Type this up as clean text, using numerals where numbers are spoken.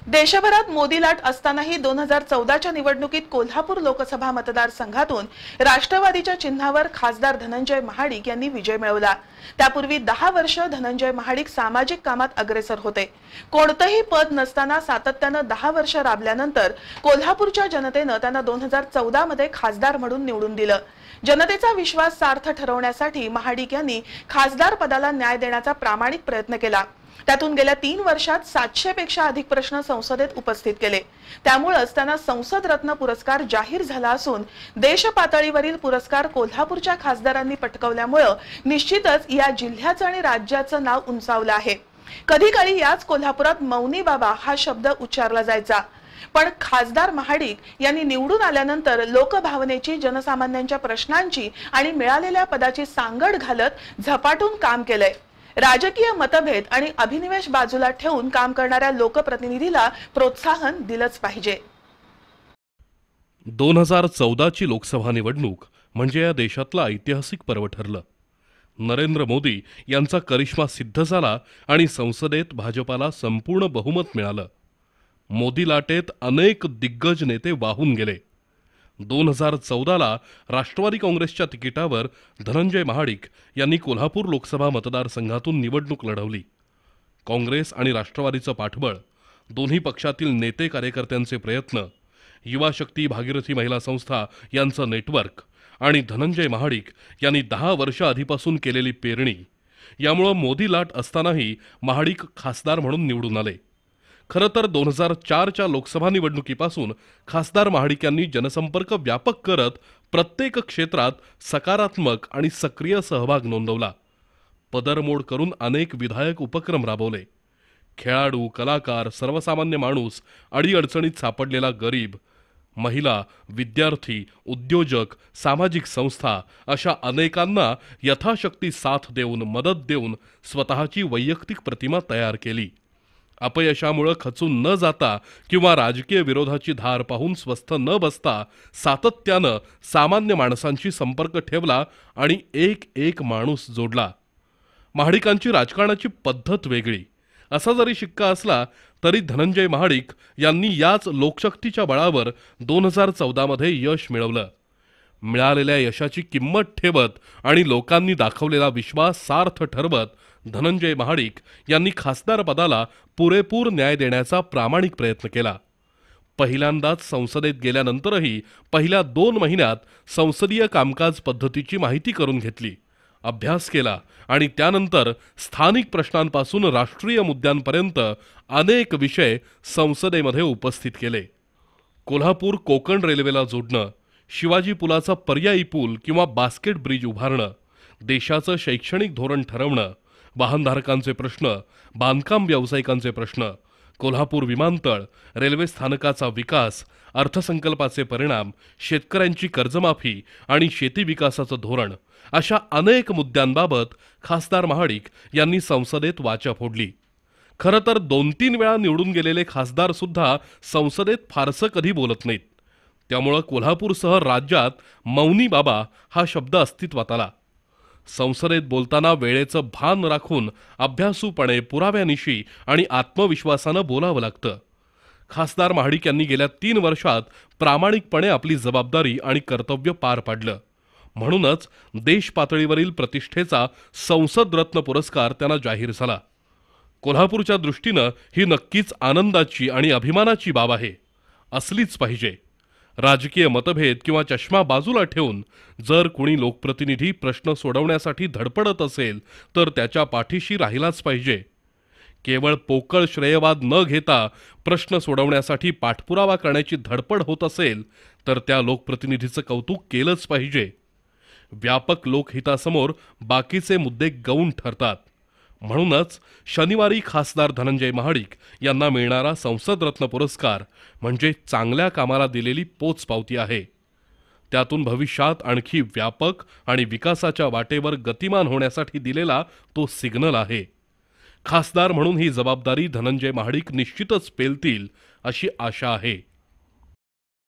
देशभरात मोदी लाट असतानाही 2014च्या निवडणुकीत कोल्हापूर लोकसभा मतदारसंघातून राष्ट्रवादीच्या चिन्हावर खासदार धनंजय महाडिक यांनी विजय मिळवला। त्यापूर्वी 10 वर्ष धनंजय महाडिक सामाजिक कामात अग्रेसर होते। कोणतेही पद नसताना सातत्याने 10 वर्ष राबल्यानंतर कोल्हापूरच्या जनतेने त्यांना 2014 मध्ये खासदार म्हणून निवडून दिलं। जनतेचा विश्वास सार्थ ठरवण्यासाठी महाडिक यांनी खासदार पदाला न्याय देण्याचा प्रामाणिक प्रयत्न केला। त्यातून गेल्या 3 वर्षात 700 पेक्षा अधिक प्रश्न संसदेत उपस्थित केले। त्यामुळेच त्यांना संसद रत्न पुरस्कार जाहीर झाला असून देश पातळीवरील पुरस्कार कोल्हापूरच्या खासदारांनी पटकावल्यामुळे निश्चितच या जिल्ह्याचं आणि राज्याचं नाव उंचावलं आहे। कधी काळी याच कोल्हापुरात मौनी बाबा हा शब्द उच्चारला जायचा, पण खासदार महाडिक यांनी निवडून आल्यानंतर लोकभावनेची, जनसामान्यांच्या प्रश्नांची आणि मिळालेल्या पदाची सांगड घालत झपाटून काम केलंय। राजकीय मतभेद आणि अभिनिवेश बाजूला ठेवून काम करणाऱ्या लोकप्रतिनिधीला प्रोत्साहन दिलंच पाहिजे। 2014 ची लोकसभा निवडणूक म्हणजे या देशातलं ऐतिहासिक पर्व ठरलं। नरेंद्र मोदी यांचा करिश्मा सिद्ध झाला आणि संसदेत भाजपाला संपूर्ण बहुमत मिळालं। मोदी लाटेत अनेक दिग्गज नेते वाहून गेले। 2014ला राष्ट्रवादी काँग्रेसच्या तिकिटावर धनंजय महाडिक यांनी कोल्हापूर लोकसभा मतदारसंघातून निवडणूक लढवली। काँग्रेस आणि राष्ट्रवादीचं पाठबळ, दोन्ही पक्षातील नेते कार्यकर्त्यांचे प्रयत्न, युवा शक्ती भागीरथी महिला संस्था यांचं नेटवर्क आणि धनंजय महाडिक यांनी 10 वर्ष आधीपासून केलेली पेरणी यामुळे मोदी लाट असतानाही महाडिक खासदार म्हणून निवडून आले। खरं तर 2004च्या लोकसभा निवडणुकीपासून खासदार महाडिक यांनी जनसंपर्क व्यापक करत प्रत्येक क्षेत्रात सकारात्मक आणि सक्रिय सहभाग नोंदवला। पदरमोड करून अनेक विधायक उपक्रम राबवले। खेळाडू, कलाकार, सर्वसामान्य माणूस, अडीअडचणीत सापडलेला गरीब, महिला, विद्यार्थी, उद्योजक, सामाजिक संस्था अशा अनेकांना यथाशक्ती साथ देऊन, मदत देऊन स्वतःची वैयक्तिक प्रतिमा तयार केली। अपयशामुळे खचून न जाता किंवा राजकीय विरोधाची धार पाहून स्वस्थ न बसता सातत्यानं सामान्य माणसांशी संपर्क ठेवला आणि एक माणूस जोडला। महाडिकांची राजकारणाची पद्धत वेगळी असा जरी शिक्का असला तरी धनंजय महाडिक यांनी याच लोकशक्तीच्या बळावर 2014 मध्ये यश मिळवलं। मिळालेल्या यशाची किंमत ठेवत आणि लोकांनी दाखवलेला विश्वास सार्थ ठरवत धनंजय महाडिक यांनी खासदार पदाला पुरेपूर न्याय देण्याचा प्रामाणिक प्रयत्न केला। पहिल्यांदाच संसदेत गेल्यानंतरही पहिल्या 2 महिन्यात संसदीय कामकाज पद्धतीची माहिती करून घेतली, अभ्यास केला आणि त्यानंतर स्थानिक प्रश्नांपासून राष्ट्रीय मुद्द्यांपर्यंत अनेक विषय संसदेमध्ये उपस्थित केले। कोल्हापूर कोकण रेल्वेला जोडणं, शिवाजी पुलाचा पर्यायी पूल किंवा बास्केट ब्रिज उभारणं, देशाचं शैक्षणिक धोरण ठरवणं, वाहनधारकांचे प्रश्न, बांधकाम व्यावसायिकांचे प्रश्न, कोल्हापूर विमानतळ, रेल्वे स्थानकाचा विकास, अर्थसंकल्पाचे परिणाम, शेतकऱ्यांची कर्जमाफी आणि शेती विकासाचं धोरण अशा अनेक मुद्द्यांबाबत खासदार महाडिक यांनी संसदेत वाचा फोडली। खरं तर 2-3 वेळा निवडून गेलेले खासदार सुद्धा संसदेत फारसं कधी बोलत नाहीत। त्यामुळे कोल्हापूरसह राज्यात मौनी बाबा हा शब्द अस्तित्वात आला। संसदेत बोलताना वेळेचं भान राखून अभ्यासूपणे, पुराव्यानिशी आणि आत्मविश्वासानं बोलावं लागतं। खासदार महाडिक यांनी गेल्या 3 वर्षात प्रामाणिकपणे आपली जबाबदारी आणि कर्तव्य पार पाडलं। म्हणूनच देश पातळीवरील प्रतिष्ठेचा संसद रत्न पुरस्कार त्यांना जाहीर झाला। कोल्हापूरच्या दृष्टीनं ही नक्कीच आनंदाची आणि अभिमानाची बाब आहे, असलीच पाहिजे। राजकीय मतभेद किंवा चष्मा बाजूला ठेवून जर कुणी लोकप्रतिनिधी प्रश्न सोडवण्यासाठी धडपडत असेल तर त्याच्या पाठीशी राहिलाच पाहिजे। केवळ पोकळ श्रेयवाद न घेता प्रश्न सोडवण्यासाठी पाठपुरावा करण्याची धडपड होत असेल तर त्या लोकप्रतिनिधीचं कौतुक केलंच पाहिजे। व्यापक लोकहितासमोर बाकीचे मुद्दे गौण ठरतात। म्हणूनच शनिवारी खासदार धनंजय महाडिक यांना मिळणारा संसद रत्न पुरस्कार म्हणजे चांगल्या कामाला दिलेली पोचपावती आहे। त्यातून भविष्यात आणखी व्यापक आणि विकासाच्या वाटेवर गतिमान होण्यासाठी दिलेला तो सिग्नल आहे। खासदार म्हणून ही जबाबदारी धनंजय महाडिक निश्चितच पेलतील अशी आशा आहे।